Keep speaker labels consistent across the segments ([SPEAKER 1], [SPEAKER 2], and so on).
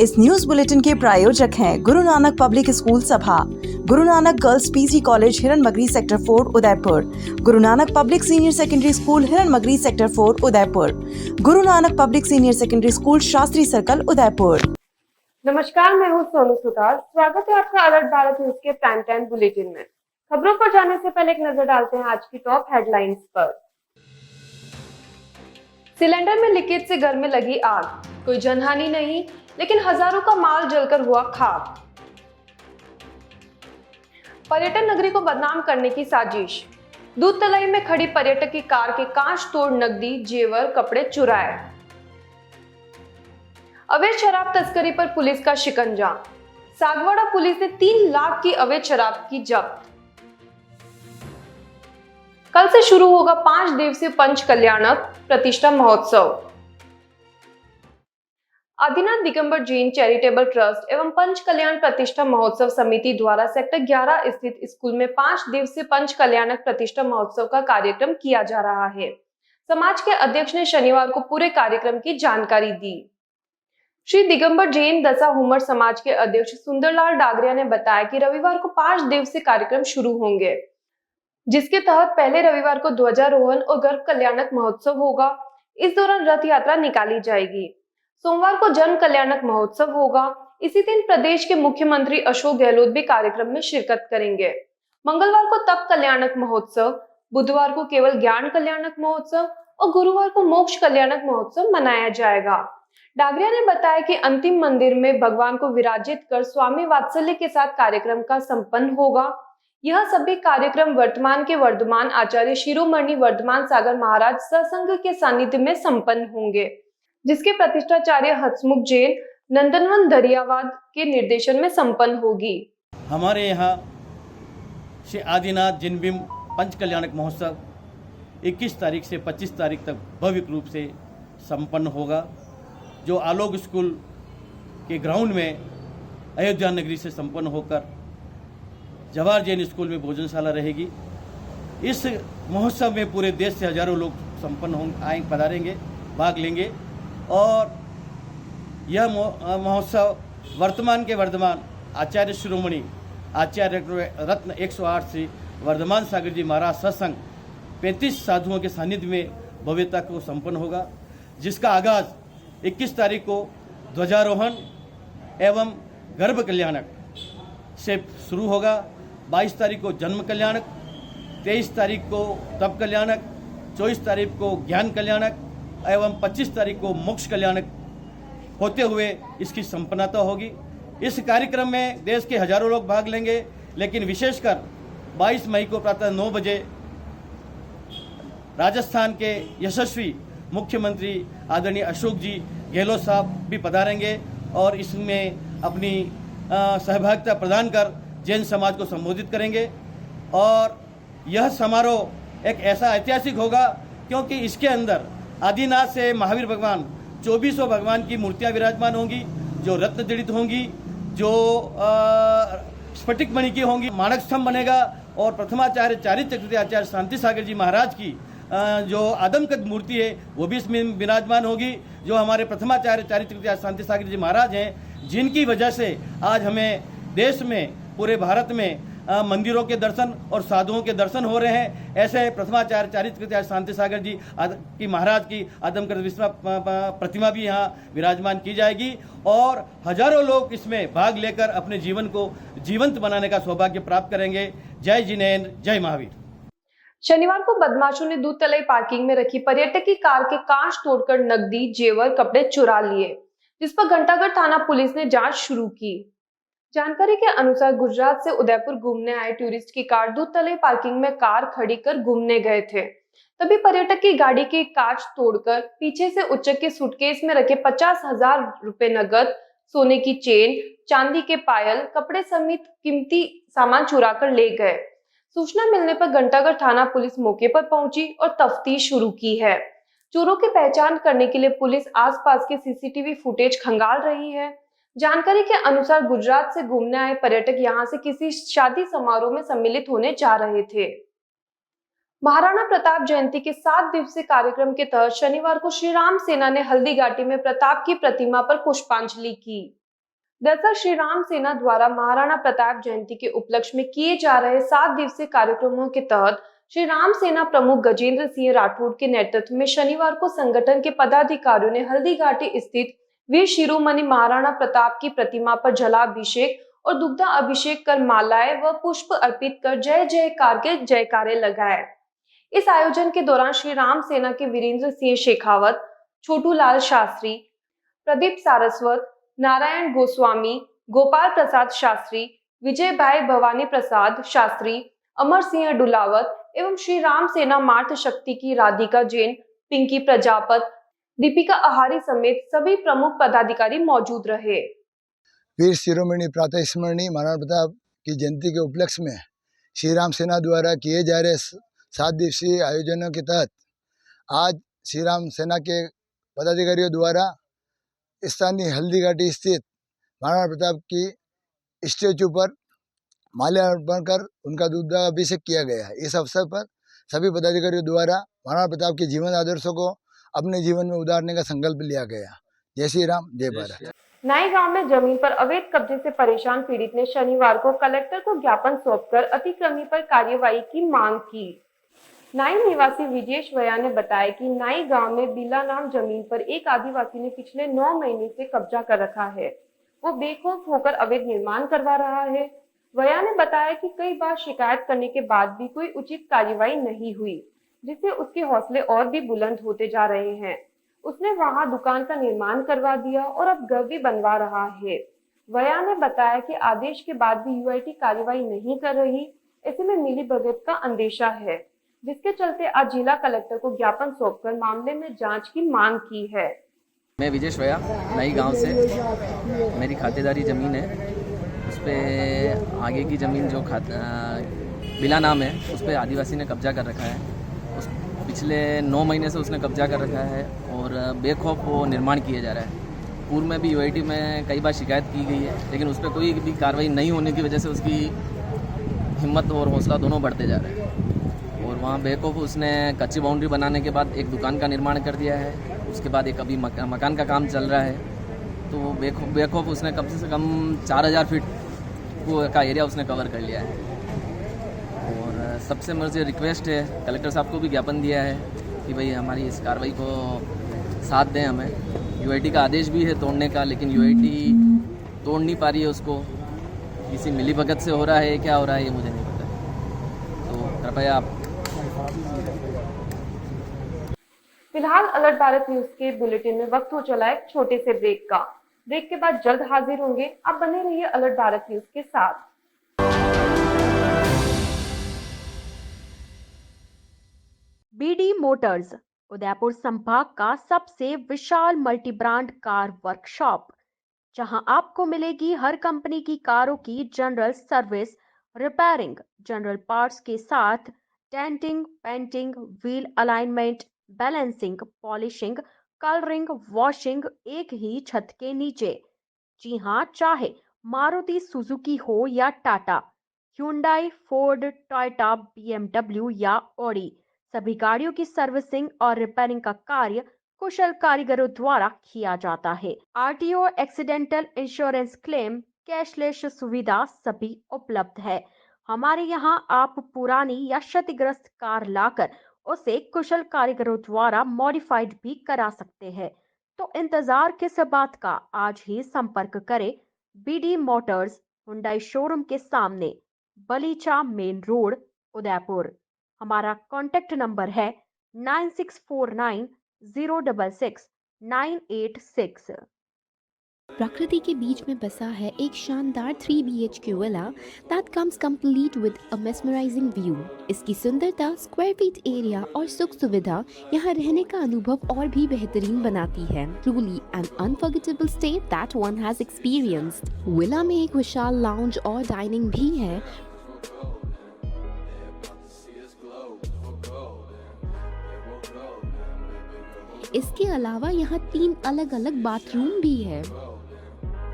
[SPEAKER 1] इस news bulletin के प्रायोजक हैं गुरु नानक पब्लिक स्कूल सभा, Guru Nanak girls PG college Hiranmagri sector 4 Udaipur, Guru Nanak public senior secondary school Hiranmagri sector 4 Udaipur, Guru Nanak public senior secondary school Shastri circle Udaipur.
[SPEAKER 2] नमस्कार, मैं हूँ सोनू सुतार। स्वागत है आपका अलर्ट भारत न्यूज के प्राइम टाइम बुलेटिन में। खबरों पर जाने से पहले एक नजर डालते हैं आज की टॉप हेडलाइंस पर। सिलेंडर में लीकेज से घर में लगी आग, कोई जनहानि नहीं, लेकिन हजारों का माल जलकर हुआ खाक। पर्यटन नगरी को बदनाम करने की साजिश, दूध तलाई में खड़ी पर्यटक की कार के कांच तोड़ नकदी, जेवर, कपड़े चुराए। अवैध शराब तस्करी पर पुलिस का शिकंजा, सागवाड़ा पुलिस ने 3 लाख की अवैध शराब की जब्त। कल से शुरू होगा 5 दिवसीय पंच कल्याणक प्रतिष्ठा महोत्सव। आदिनाथ दिगंबर जैन चैरिटेबल ट्रस्ट एवं पंच कल्याण प्रतिष्ठा महोत्सव समिति द्वारा सेक्टर 11 स्थित स्कूल में 5 दिवसीय पंच कल्याणक प्रतिष्ठा महोत्सव का कार्यक्रम किया जा रहा है। समाज के अध्यक्ष ने शनिवार को पूरे कार्यक्रम की जानकारी दी। श्री दिगंबर जैन दशा हुमर समाज के अध्यक्ष सुंदरलाल डागरिया ने बताया कि रविवार को 5 दिवसीय कार्यक्रम शुरू होंगे, जिसके तहत पहले रविवार को ध्वजारोहण और गर्भ कल्याणक महोत्सव होगा। इस दौरान रथ यात्रा निकाली जाएगी। सोमवार को जन्म कल्याणक महोत्सव होगा। इसी दिन प्रदेश के मुख्यमंत्री अशोक गहलोत भी कार्यक्रम में शिरकत करेंगे। मंगलवार को तप कल्याणक महोत्सव, बुधवार को केवल ज्ञान कल्याणक महोत्सव और गुरुवार को मोक्ष कल्याणक महोत्सव मनाया जाएगा। डागरिया ने बताया कि अंतिम मंदिर में भगवान को विराजित कर स्वामी वात्सल्य के साथ कार्यक्रम का संपन्न होगा। यह सभी कार्यक्रम वर्तमान के वर्धमान आचार्य शिरोमणि वर्धमान सागर महाराज सत्संग के सानिध्य में संपन्न होंगे, जिसके प्रतिष्ठाचार्य हसमुख जैन नंदनवन दरियावाद के निर्देशन में संपन्न होगी।
[SPEAKER 3] हमारे यहाँ श्री आदिनाथ जैन भीम पंच कल्याणक महोत्सव 21 तारीख से 25 तारीख तक भव्य रूप से संपन्न होगा, जो आलोक स्कूल के ग्राउंड में अयोध्या नगरी से संपन्न होकर जवाहर जैन स्कूल में भोजनशाला रहेगी। इस महोत्सव में पूरे देश से हजारों लोग पधारेंगे, भाग लेंगे और यह महोत्सव वर्तमान के वर्धमान आचार्य शिरोमणि आचार्य रत्न 108 श्री वर्धमान सागर जी महाराज सत्संग 35 साधुओं के सानिध्य में भव्यता को संपन्न होगा, जिसका आगाज 21 तारीख को ध्वजारोहण एवं गर्भ कल्याणक से शुरू होगा। 22 तारीख को जन्म कल्याणक, 23 तारीख को तप कल्याणक, 24 तारीख को ज्ञान कल्याणक एवं 25 तारीख को मोक्ष कल्याणक होते हुए इसकी संपन्नता होगी। इस कार्यक्रम में देश के हजारों लोग भाग लेंगे, लेकिन विशेषकर 22 मई को प्रातः 9 बजे राजस्थान के यशस्वी मुख्यमंत्री आदरणीय अशोक जी गहलोत साहब भी पधारेंगे और इसमें अपनी सहभागिता प्रदान कर जैन समाज को संबोधित करेंगे। और यह समारोह एक ऐसा ऐतिहासिक होगा क्योंकि इसके अंदर आदिनाथ से महावीर भगवान 2400 भगवान की मूर्तियां विराजमान होंगी, जो रत्न जड़ित होंगी, जो स्फटिक मणि की होंगी। माणक स्तंभ बनेगा और प्रथमाचार्य चारित्र चक्रवर्ती आचार्य शांति सागर जी महाराज की जो आदमकद मूर्ति है वो भी इसमें विराजमान होगी, जो हमारे प्रथमाचार्य चारित्र शांति सागर जी महाराज हैं, जिनकी वजह से आज हमें देश में पूरे भारत में मंदिरों के दर्शन और साधुओं के दर्शन हो रहे हैं। ऐसे प्रथमाचार्य चारित्र शांति सागर जी की महाराज की आदमकद विश्व प्रतिमा भी यहाँ विराजमान की जाएगी और हजारों लोग इसमें भाग लेकर अपने जीवन को जीवंत बनाने का सौभाग्य प्राप्त करेंगे। जय जिनेन्द्र, जय महावीर।
[SPEAKER 2] शनिवार को बदमाशों ने दूध तलाई पार्किंग में रखी पर्यटक की कार के कांच तोड़कर नकदी, जेवर, कपड़े चुरा लिए, जिस पर घंटाघर थाना पुलिस ने जांच शुरू की। जानकारी के अनुसार गुजरात से उदयपुर घूमने आए टूरिस्ट की कार दूध तलाई पार्किंग में कार खड़ी कर घूमने गए थे। तभी पर्यटक की गाड़ी के कांच तोड़कर पीछे से उच्चक के सूटकेस में रखे 50,000 रुपए नगद, सोने की चेन, चांदी के पायल, कपड़े समेत कीमती सामान चुरा कर ले गए। सूचना मिलने पर घंटाघर थाना पुलिस मौके पर पहुंची और तफ्तीश शुरू की है। चोरों की पहचान करने के लिए पुलिस आसपास के सीसीटीवी फुटेज खंगाल रही है। जानकारी के अनुसार गुजरात से घूमने आए पर्यटक यहां से किसी शादी समारोह में सम्मिलित होने जा रहे थे। महाराणा प्रताप जयंती के 7 दिवसीय कार्यक्रम के तहत शनिवार को श्री राम सेना ने हल्दी घाटी में प्रताप की प्रतिमा पर पुष्पांजलि की। दरअसल श्री राम सेना द्वारा महाराणा प्रताप जयंती के उपलक्ष्य में किए जा रहे 7 दिवसीय कार्यक्रमों के तहत श्री राम सेना प्रमुख गजेंद्र सिंह राठौड़ के नेतृत्व में शनिवार को संगठन के पदाधिकारियों ने हल्दीघाटी स्थित वीर शिरोमणि महाराणा प्रताप की प्रतिमा पर जलाभिषेक और दुग्धा अभिषेक कर मालाएं व पुष्प अर्पित कर जय जयकार के जयकारे लगाए। इस आयोजन के दौरान श्री राम सेना के वीरेंद्र सिंह शेखावत, छोटू लाल शास्त्री, प्रदीप सारस्वत, नारायण गोस्वामी, गोपाल प्रसाद शास्त्री, विजय भाई भवानी प्रसाद शास्त्री, अमर सिंह डुलावत एवं श्री राम सेना मार्थ शक्ति की राधिका जैन, पिंकी प्रजापत, दीपिका आहारी समेत सभी प्रमुख पदाधिकारी मौजूद रहे।
[SPEAKER 4] वीर शिरोमणि प्रातः स्मरणीय महाराणा प्रताप की जयंती के उपलक्ष्य में श्री राम सेना द्वारा किए जा रहे 7 दिवसीय आयोजनों के तहत आज श्री राम सेना के पदाधिकारियों द्वारा स्थानीय हल्दीघाटी स्थित महाराणा प्रताप की स्टेचू पर माल्यार्पण कर उनका दुग्धाभिषेक किया गया है। इस अवसर पर सभी पदाधिकारियों द्वारा महाराणा प्रताप के जीवन आदर्शों को अपने जीवन में उतारने का संकल्प लिया गया। जय श्री राम, जय भारत।
[SPEAKER 2] नाई गांव में जमीन पर अवैध कब्जे से परेशान पीड़ित ने शनिवार को कलेक्टर को ज्ञापन सौंपकर अतिक्रमी पर कार्यवाही की मांग की। नाई निवासी विजेश वया ने बताया कि नाई गांव में बिला नाम जमीन पर एक आदिवासी ने पिछले 9 महीने से कब्जा कर रखा है। वो बेखौफ होकर अवैध निर्माण करवा रहा है। वया ने बताया कि कई बार शिकायत करने के बाद भी कोई उचित कार्यवाही नहीं हुई, जिससे उसके हौसले और भी बुलंद होते जा रहे हैं। उसने वहां दुकान का निर्माण करवा दिया और अब घर भी बनवा रहा है। वया ने बताया कि आदेश के बाद भी यूआईटी कार्यवाही नहीं कर रही, ऐसे में मिलीभगत का अंदेशा है, जिसके चलते आज जिला कलेक्टर को ज्ञापन सौंपकर मामले में जांच की मांग की है।
[SPEAKER 5] मैं विजेश वया नई गांव से, मेरी खातेदारी ज़मीन है, उस पर आगे की ज़मीन जो बिला नाम है उस पर आदिवासी ने कब्जा कर रखा है। उस पिछले 9 महीने से उसने कब्जा कर रखा है और बेखौफ वो निर्माण किया जा रहा है। पूर्व में भी यूआईटी में कई बार शिकायत की गई है, लेकिन उस पर कोई भी कार्रवाई नहीं होने की वजह से उसकी हिम्मत और हौसला दोनों बढ़ते जा रहे हैं। और वहाँ बेखौफ उसने कच्ची बाउंड्री बनाने के बाद एक दुकान का निर्माण कर दिया है। उसके बाद एक अभी मकान का काम चल रहा है। तो बेखौफ उसने कम से कम 4000 फीट का एरिया उसने कवर कर लिया है। और सबसे मुझे रिक्वेस्ट है, कलेक्टर साहब को भी ज्ञापन दिया है कि भाई हमारी इस कार्रवाई को साथ दें। हमें यूआईटी का आदेश भी है तोड़ने का, लेकिन यूआईटी तोड़ नहीं पा रही है उसको। किसी मिलीभगत से हो रहा है, क्या हो रहा है ये मुझे नहीं पता। तो कृपया आप।
[SPEAKER 2] फिलहाल अलर्ट भारत न्यूज के बुलेटिन में वक्त हो चला एक छोटे से ब्रेक का। ब्रेक के बाद जल्द हाजिर होंगे। आप बने रहिए अलर्ट भारत न्यूज के साथ।
[SPEAKER 6] बीडी मोटर्स उदयपुर संभाग का सबसे विशाल मल्टी ब्रांड कार वर्कशॉप, जहां आपको मिलेगी हर कंपनी की कारों की general service, repairing, general parts के साथ denting, painting, wheel alignment, balancing, polishing, colouring, washing एक ही छत के नीचे। जी हां, चाहे मारुति सुजुकी हो या Tata, Hyundai, Ford, Toyota, BMW या ऑडी, सभी गाड़ियों की सर्विसिंग और रिपेयरिंग का कार्य कुशल कारीगरों द्वारा किया जाता है। RTO, accidental insurance claim, cashless सुविधा सभी उपलब्ध है। हमारे यहाँ आप पुरानी या क्षतिग्रस्त कार लाकर उसे कुशल कारीगरों द्वारा मॉडिफाइड भी करा सकते हैं। तो इंतजार किस बात का, आज ही संपर्क करें बीडी मोटर्स, हुंडई शोरूम के सामने, बलीचा मेन रोड, उदयपुर। हमारा कॉन्टेक्ट नंबर है 9649066986।
[SPEAKER 7] प्रकृति के बीच में बसा है एक शानदार 3 BHK villa that comes complete with a mesmerizing view। इसकी सुंदरता, स्क्वायर फीट एरिया और सुख सुविधा यहाँ रहने का अनुभव और भी बेहतरीन बनाती है। Truly an unforgettable stay that one has experienced। Villa में एक विशाल लाउंज और डाइनिंग भी है। इसके अलावा यहाँ 3 अलग अलग बाथरूम भी है।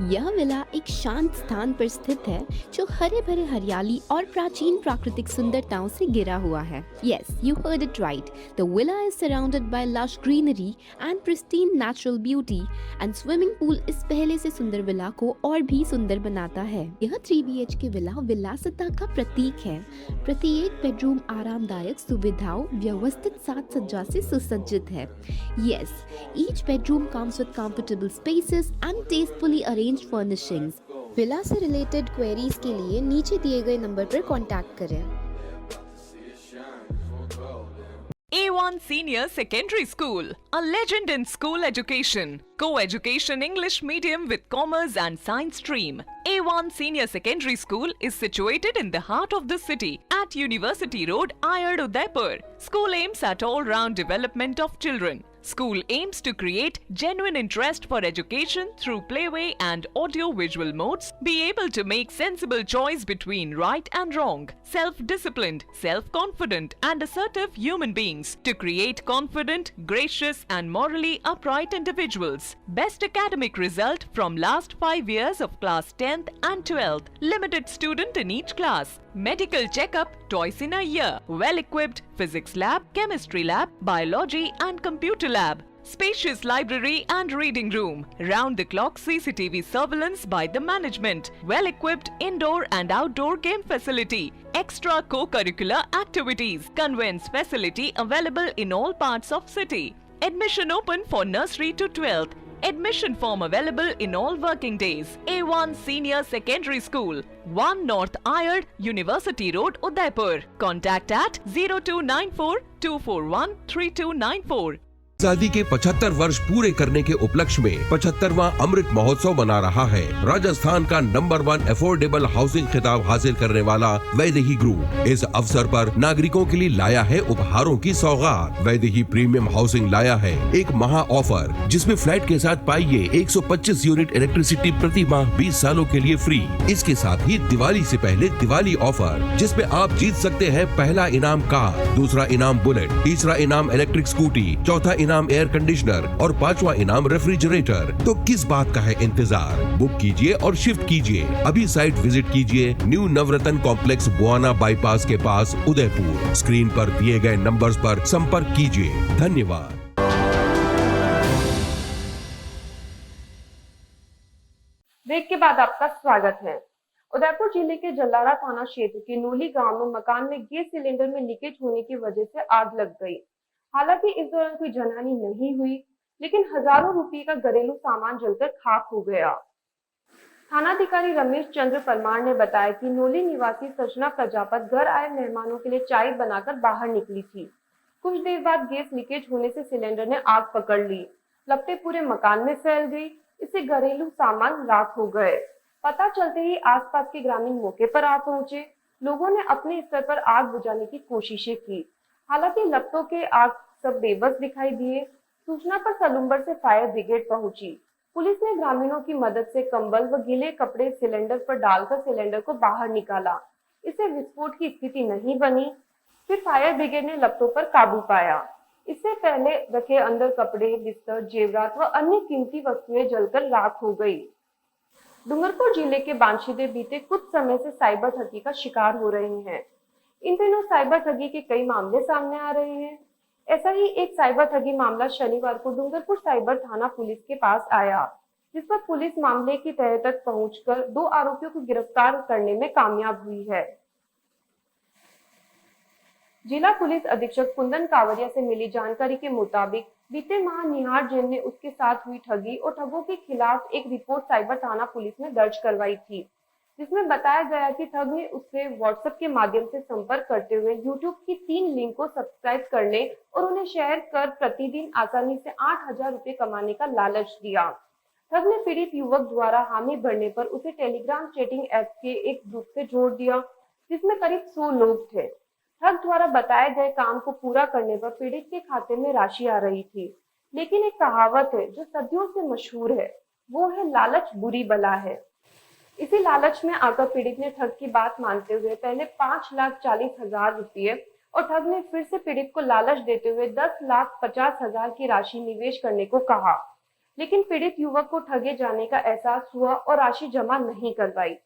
[SPEAKER 7] यह विला एक शांत स्थान पर स्थित है जो हरे भरे हरियाली और प्राचीन प्राकृतिक सुंदरताओं से घिरा हुआ है। Yes, you heard it right. The villa is surrounded by lush greenery and pristine natural beauty, and swimming pool इस पहले से सुंदर विला को और भी सुंदर बनाता है। यह 3 BHK विला विलासिता का प्रतीक है। प्रत्येक बेडरूम आरामदायक सुविधाओं व्यवस्थित साज सज्जा से सुसज्जित है। Yes, each bedroom comes with comfortable spaces and tastefully arranged furnishings. Villa से रिलेटेड क्वेरीज के लिए नीचे दिए गए नंबर पर कांटेक्ट करें।
[SPEAKER 8] A1 Senior Secondary School, a legend in school education. Co-education English medium with commerce and science stream. A1 Senior Secondary School is situated in the heart of the city at University Road, Ayad, Udaipur. School aims at all-round development of children. School aims to create genuine interest for education through playway and audio-visual modes, be able to make sensible choice between right and wrong, self-disciplined, self-confident and assertive human beings to create confident, gracious and morally upright individuals. Best academic result from last 5 years of class 10th and 12th. Limited student in each class. Medical checkup twice in a year. Well-equipped physics lab, chemistry lab, biology and computer lab. Spacious library and reading room. Round-the-clock CCTV surveillance by the management. Well-equipped indoor and outdoor game facility. Extra co-curricular activities. Conveyance facility available in all parts of city. Admission open for nursery to 12th. Admission form available in all working days. A1 Senior Secondary School, 1 North Ayad, University Road, Udaipur. Contact at 0294 241 3294.
[SPEAKER 9] आजादी के 75 वर्ष पूरे करने के उपलक्ष्य में 75वां अमृत महोत्सव मना रहा है। राजस्थान का नंबर 1 अफोर्डेबल हाउसिंग खिताब हासिल करने वाला वैदेही ग्रुप इस अवसर पर नागरिकों के लिए लाया है उपहारों की सौगात। वैदेही प्रीमियम हाउसिंग लाया है एक महा ऑफर जिसमें फ्लैट के साथ पाइए 125 यूनिट इलेक्ट्रिसिटी प्रति माह 20 सालों के लिए फ्री। इसके साथ ही दिवाली से पहले दिवाली ऑफर जिसमें आप जीत सकते हैं पहला इनाम कार, दूसरा इनाम बुलेट, तीसरा इनाम इलेक्ट्रिक स्कूटी, चौथा इनाम एयर कंडीशनर और 5वां इनाम रेफ्रिजरेटर। तो किस बात का है इंतजार? बुक कीजिए और शिफ्ट कीजिए। अभी साइट विजिट कीजिए न्यू नवरत्न कॉम्प्लेक्स बुआना बाईपास के पास उदयपुर। स्क्रीन पर दिए गए नंबर्स पर संपर्क कीजिए। धन्यवाद।
[SPEAKER 2] ब्रेक के बाद आपका स्वागत है। उदयपुर जिले के जलारा थाना क्षेत्र के नोली गांव में मकान में गैस सिलेंडर में लीकेज होने की वजह से आग लग गई। हालांकि इस दौरान कोई जनहानि नहीं हुई, लेकिन हजारों रुपए का घरेलू सामान जलकर खाक हो गया। थानाधिकारी रमेश चंद्र परमार ने बताया कि नोली निवासी सजना प्रजापत घर आए मेहमानों के लिए चाय बनाकर बाहर निकली थी। कुछ देर बाद गैस लीकेज होने से सिलेंडर ने आग पकड़ ली। लपटें पूरे मकान में फैल गई। इससे घरेलू सामान राख हो गए। पता चलते ही आसपास के ग्रामीण मौके पर आ पहुंचे। लोगों ने अपने स्तर पर आग बुझाने की कोशिशें की। हालांकि लपटों के आग सब बेबस दिखाई दिए। सूचना पर सलूम्बर से फायर ब्रिगेड पहुंची। पुलिस ने ग्रामीणों की मदद से कंबल व गीले कपड़े सिलेंडर पर डालकर सिलेंडर को बाहर निकाला। इससे विस्फोट की स्थिति नहीं बनी। फिर फायर ब्रिगेड ने लपटों पर काबू पाया। इससे पहले रखे अंदर कपड़े, बिस्तर, जेवरात व अन्य कीमती वस्तुएं जलकर राख हो गई। डूंगरपुर जिले के बांशीदेव बीते कुछ समय से साइबर ठगी का शिकार हो रहे हैं। इन दिनों साइबर ठगी के कई मामले सामने आ रहे हैं। ऐसा ही एक साइबर ठगी मामला शनिवार को डूंगरपुर साइबर थाना पुलिस के पास आया, जिस पर पुलिस मामले की तह तक पहुंचकर 2 आरोपियों को गिरफ्तार करने में कामयाब हुई है। जिला पुलिस अधीक्षक कुंदन कावरिया से मिली जानकारी के मुताबिक बीते माह निहार जैन ने उसके साथ हुई ठगी और ठगों के खिलाफ एक रिपोर्ट साइबर थाना पुलिस में दर्ज करवाई थी, जिसमें बताया गया कि ठग ने उससे व्हाट्सएप के माध्यम से संपर्क करते हुए यूट्यूब की 3 लिंक को सब्सक्राइब करने और उन्हें शेयर कर प्रतिदिन आसानी से 8000 रुपए कमाने का लालच दिया। ठग ने पीड़ित युवक द्वारा हामी भरने पर उसे टेलीग्राम चैटिंग ऐप के एक ग्रुप से जोड़ दिया, जिसमें करीब 100 लोग थे। ठग द्वारा बताए गए काम को पूरा करने पर पीड़ित के खाते में राशि आ रही थी, लेकिन एक कहावत है जो सदियों से मशहूर है, वो है लालच बुरी बला है। इसी लालच में आकर पीड़ित ने ठग की बात मानते हुए पहले 5,40,000 रुपये और ठग ने फिर से पीड़ित को लालच देते हुए 10,50,000 की राशि निवेश करने को कहा, लेकिन पीड़ित युवक को ठगे जाने का एहसास हुआ और राशि जमा नहीं करवाई।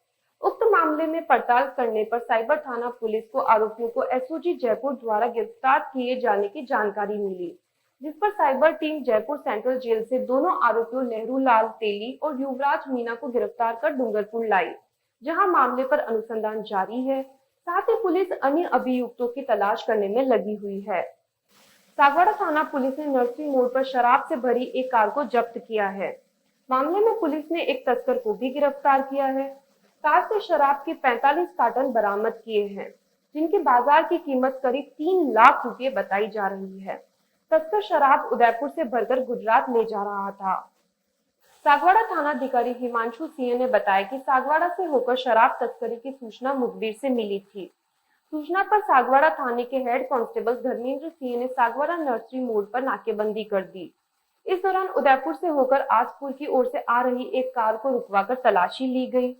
[SPEAKER 2] उक्त मामले में पड़ताल करने पर साइबर थाना पुलिस को आरोपियों को एसओजी जयपुर द्वारा गिरफ्तार किए जाने की जानकारी मिली, जिस पर cyber team Jaipur central jail से दोनों आरोपियों नेहरू लाल तेली और युवराज मीना को गिरफ्तार कर डूंगरपुर लाई, जहां मामले पर अनुसंधान जारी है। साथ ही पुलिस अन्य अभियुक्तों की तलाश करने में लगी हुई है। सागवाड़ा थाना पुलिस ने नर्सरी मोड़ पर शराब से भरी एक कार को जब्त किया है। मामले में पुलिस ने एक तस्कर को भी गिरफ्तार किया है। कार से शराब के 45 कार्टन बरामद किए हैं, जिनकी बाजार की कीमत करीब 3 लाख रुपए बताई जा रही है। तस्कर शराब उदयपुर से भरकर गुजरात ले जा रहा था। सागवाड़ा थानाधिकारी हिमांशु सिंह ने बताया कि सागवाड़ा से होकर शराब तस्करी की सूचना मुखबिर से मिली थी। सूचना पर सागवाड़ा थाने के हेड कांस्टेबल धर्मेंद्र सिंह ने सागवाड़ा नर्सरी मोड़ पर नाकेबंदी कर दी। इस दौरान उदयपुर से होकर आसपुर की ओर से आ रही एक कार को रुकवाकर तलाशी ली गई।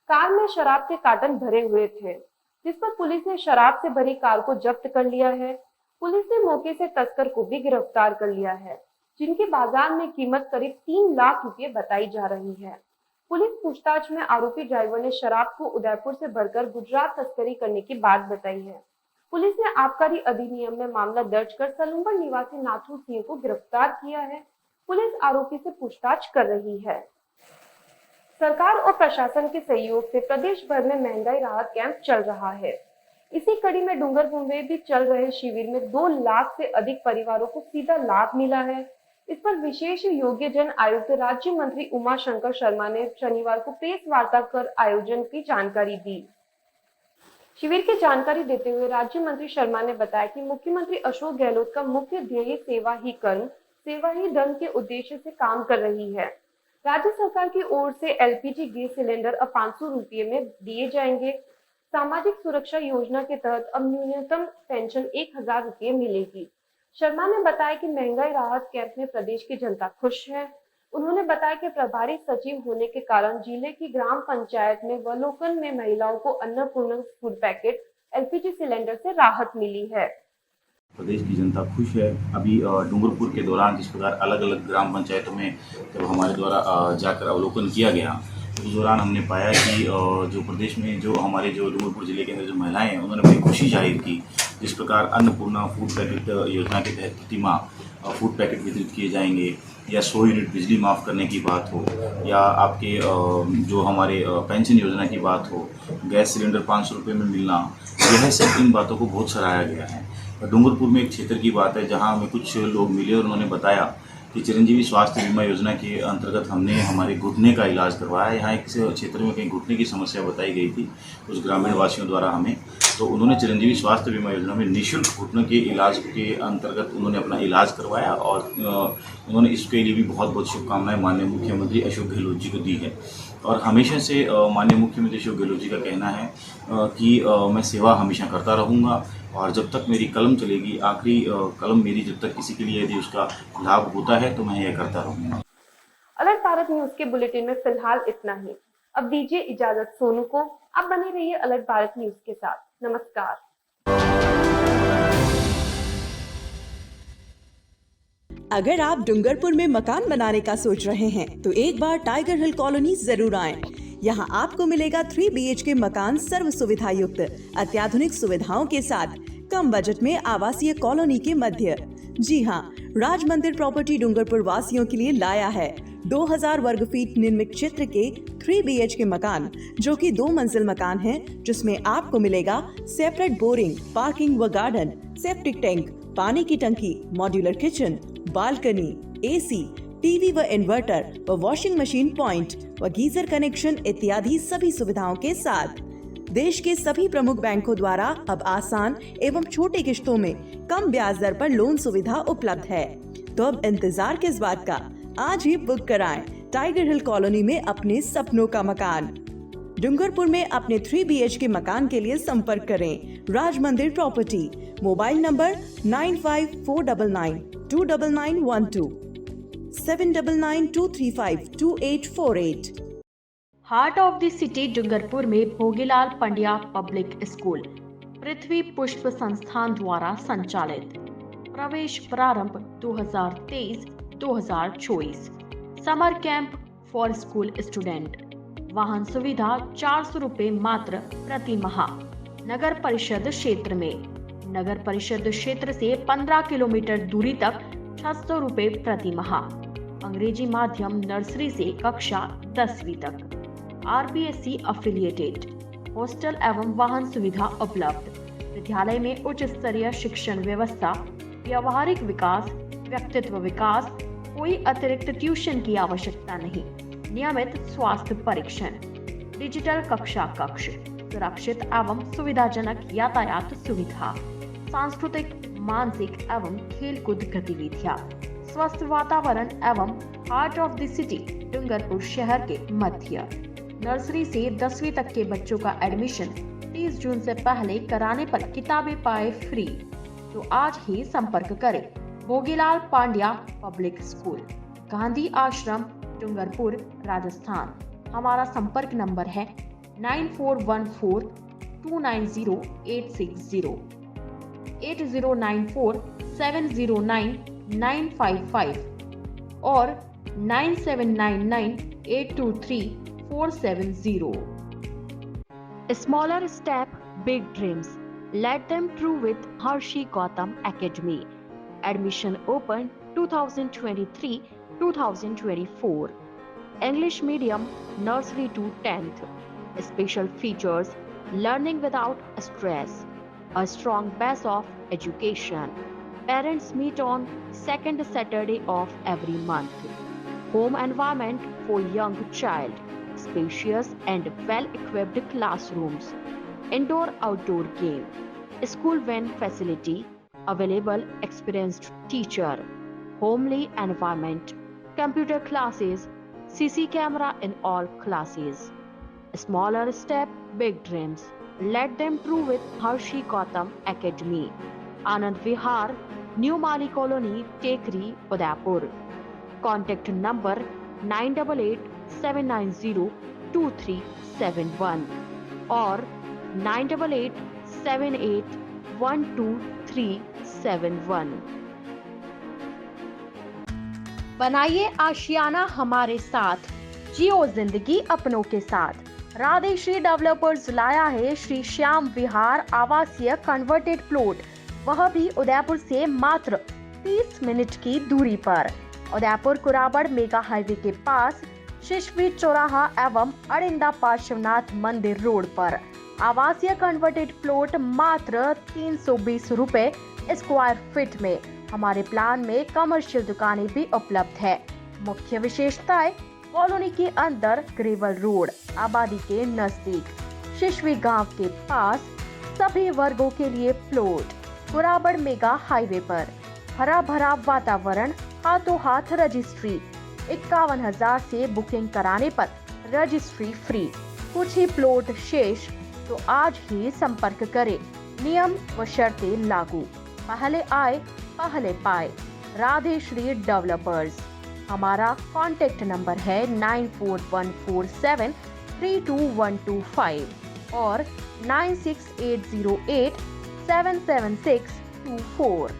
[SPEAKER 2] कार में शराब के कार्टन भरे हुए थे, जिस पर पुलिस ने शराब से भरी कार को जब्त कर लिया है। पुलिस ने मौके से तस्कर को भी गिरफ्तार कर लिया है, जिनकी बाजार में कीमत करीब 3 लाख रुपए बताई जा रही है। पुलिस पूछताछ में आरोपी ड्राइवर ने शराब को उदयपुर से भरकर गुजरात तस्करी करने की बात बताई है। पुलिस ने आबकारी अधिनियम में मामला दर्ज कर सलूम्बर निवासी नाथू सिंह को गिरफ्तार किया है। पुलिस आरोपी से पूछताछ कर रही है। सरकार और प्रशासन के सहयोग से प्रदेश भर में महंगाई राहत कैंप चल रहा है। इसी कड़ी में डूंगरपुर में भी चल रहे शिविर में 2 लाख से अधिक परिवारों को सीधा लाभ मिला है। इस पर विशेष योग्य जन आयुक्त राज्य मंत्री उमा शंकर शर्मा ने शनिवार को प्रेस वार्ता कर आयोजन की जानकारी दी। शिविर की जानकारी देते हुए राज्य मंत्री शर्मा ने बताया कि मुख्यमंत्री अशोक गहलोत का मुख्य ध्येय सेवा ही कर्म, सेवा ही धर्म के उद्देश्य से काम कर रही है। राज्य सरकार की ओर से एलपीजी गैस सिलेंडर अब 500 रुपये में दिए जाएंगे। सामाजिक सुरक्षा योजना के तहत अब न्यूनतम पेंशन 1000 रुपये मिलेगी। शर्मा ने बताया कि महंगाई राहत कैंप में प्रदेश की जनता खुश है। उन्होंने बताया कि प्रभारी सचिव होने के कारण जिले की ग्राम पंचायत में वलोकन में महिलाओं को Annapurna food packet LPG cylinder से राहत मिली है।
[SPEAKER 10] प्रदेश की जनता खुश है। अभी डूंगरपुर के दौरान जिस प्रकार अलग अलग ग्राम पंचायतों में जब हमारे द्वारा जाकर अवलोकन किया गया, तो उस दौरान हमने पाया कि जो प्रदेश में जो हमारे जो डूंगरपुर जिले के अंदर जो महिलाएं हैं, उन्होंने बड़ी खुशी जाहिर की। जिस प्रकार अन्नपूर्णा फूड पैकेट योजना के तहत प्रतिमाह फूड पैकेट वितरित किए जाएंगे, या 100 यूनिट बिजली माफ़ करने की बात हो, या आपके जो हमारे पेंशन योजना की बात हो, गैस सिलेंडर 500 रुपये में मिलना, यह सब इन बातों को बहुत सराहा गया है। डूंगरपुर में एक क्षेत्र की बात है जहां हमें कुछ लोग मिले और उन्होंने बताया कि चिरंजीवी स्वास्थ्य बीमा योजना के अंतर्गत हमने हमारे घुटने का इलाज करवाया। यहाँ एक क्षेत्र में कहीं घुटने की समस्या बताई गई थी उस ग्रामीण वासियों द्वारा हमें, तो उन्होंने चिरंजीवी स्वास्थ्य बीमा योजना में निःशुल्क घुटने के इलाज के अंतर्गत उन्होंने अपना इलाज करवाया, और उन्होंने इसके लिए भी बहुत बहुत शुभकामनाएं माननीय मुख्यमंत्री अशोक गहलोत जी को दी है। और हमेशा से माननीय मुख्यमंत्री अशोक गहलोत जी का कहना है कि मैं सेवा हमेशा करता रहूँगा, और जब तक मेरी कलम चलेगी, आखिरी कलम मेरी जब तक किसी के लिए यदि उसका लाभ होता है तो मैं यह करता रहूँगा।
[SPEAKER 2] अलर्ट भारत न्यूज के बुलेटिन में फिलहाल इतना ही। अब दीजिए इजाजत सोनू को। आप बने रहिए अलर्ट भारत न्यूज के साथ। नमस्कार।
[SPEAKER 1] अगर आप डूंगरपुर में मकान बनाने का सोच रहे हैं तो एक बार टाइगर हिल कॉलोनी जरूर आएं। यहाँ आपको मिलेगा 3 BHK मकान सर्व सुविधा युक्त, अत्याधुनिक सुविधाओं के साथ, कम बजट में आवासीय कॉलोनी के मध्य। जी हाँ, राज मंदिर प्रॉपर्टी डूंगरपुर वासियों के लिए लाया है 2000 वर्ग फीट निर्मित क्षेत्र के 3 BHK मकान, जो कि 2 मंजिल मकान है, जिसमें आपको मिलेगा सेपरेट बोरिंग, पार्किंग व गार्डन, सेप्टिक टैंक, पानी की टंकी, modular kitchen, balcony, AC, TV व इन्वर्टर व वॉशिंग मशीन पॉइंट व गीजर कनेक्शन इत्यादि सभी सुविधाओं के साथ। देश के सभी प्रमुख बैंकों द्वारा अब आसान एवं छोटे किश्तों में कम ब्याज दर पर लोन सुविधा उपलब्ध है। तो अब इंतजार किस बात का, आज ही बुक कराएं टाइगर हिल कॉलोनी में अपने सपनों का मकान। डूंगरपुर में अपने 3 BHK मकान के लिए संपर्क करें राज मंदिर property. Mobile number 9549929912 7992352848।
[SPEAKER 6] Heart of the city Dungarpur में भोगीलाल पंड्या पब्लिक स्कूल पृथ्वी पुष्प संस्थान द्वारा संचालित। प्रवेश प्रारंभ 2023-2024। Summer camp for school student, वाहन सुविधा 400 रुपये मात्र प्रति माह। नगर परिषद क्षेत्र में, नगर परिषद क्षेत्र से 15 किलोमीटर दूरी तक 600 रुपये प्रति माह। अंग्रेजी माध्यम नर्सरी से कक्षा 10वीं तक। आरपीएससी अफिलिएटेड, हॉस्टल एवं वाहन सुविधा उपलब्ध। विद्यालय में उच्च स्तरीय शिक्षण व्यवस्था, व्यवहारिक विकास, व्यक्तित्व विकास, कोई अतिरिक्त ट्यूशन की आवश्यकता नहीं। नियमित स्वास्थ्य परीक्षण, डिजिटल कक्षा कक्ष, सुरक्षित एवं सुविधाजनक यातायात सुविधा, सांस्कृतिक, मानसिक एवं खेलकूद गतिविधियां, स्वस्थ वातावरण एवं heart of the city Dungarpur शहर के मध्य। नर्सरी से 10वीं तक के बच्चों का एडमिशन 30 जून से पहले कराने पर किताबें पाए फ्री। तो आज ही संपर्क करें भोगीलाल पांड्या पब्लिक स्कूल, गांधी आश्रम, डूंगरपुर, राजस्थान। हमारा संपर्क नंबर है 9414290860, 8094709955 और 9799823470। Smaller step, big dreams. Let them true with Harshi Gautam Academy. Admission open 2023-2024. English medium, nursery to 10th. Special features: learning without stress, a strong base of education. Parents meet on second Saturday of every month. Home environment for young child, spacious and well-equipped classrooms, indoor-outdoor game, school van facility, available experienced teacher, homely environment, computer classes, CC camera in all classes. Smaller step, big dreams. Let them true with Harshi Gautam Academy. Anand Vihar, New Mali Colony, Tekri, Udaipur. Contact number 9887902371 or 9887812371. बनाइए आशियाना हमारे साथ, जियो जिंदगी अपनों के साथ। राधेश्री developers लाया है श्री श्याम विहार आवासीय कन्वर्टेड प्लॉट, वह भी उदयपुर से मात्र 30 मिनट की दूरी पर। उदयपुर कुराबड़ मेगा हाईवे के पास शिशवी चौराहा एवं अरिंदा पार्श्वनाथ मंदिर रोड पर। आवासीय कन्वर्टेड प्लॉट मात्र 320 रुपए स्क्वायर फीट में। हमारे प्लान में कमर्शियल दुकानें भी उपलब्ध है। मुख्य विशेषताएं: कॉलोनी के अंदर ग्रेवल रोड, आबादी के नजदीक, शिशवी गांव के पास, सभी वर्गों के लिए प्लॉट, कुराबड़ मेगा हाईवे पर, हरा भरा वातावरण, हाथों हाथ रजिस्ट्री। 51,000 से बुकिंग कराने पर रजिस्ट्री फ्री। कुछ ही प्लॉट शेष, तो आज ही संपर्क करें। नियम व शर्तें लागू। पहले आए पहले पाए। राधेश्री डेवलपर्स। हमारा कॉन्टेक्ट नंबर है 9414732125 और 9680877624।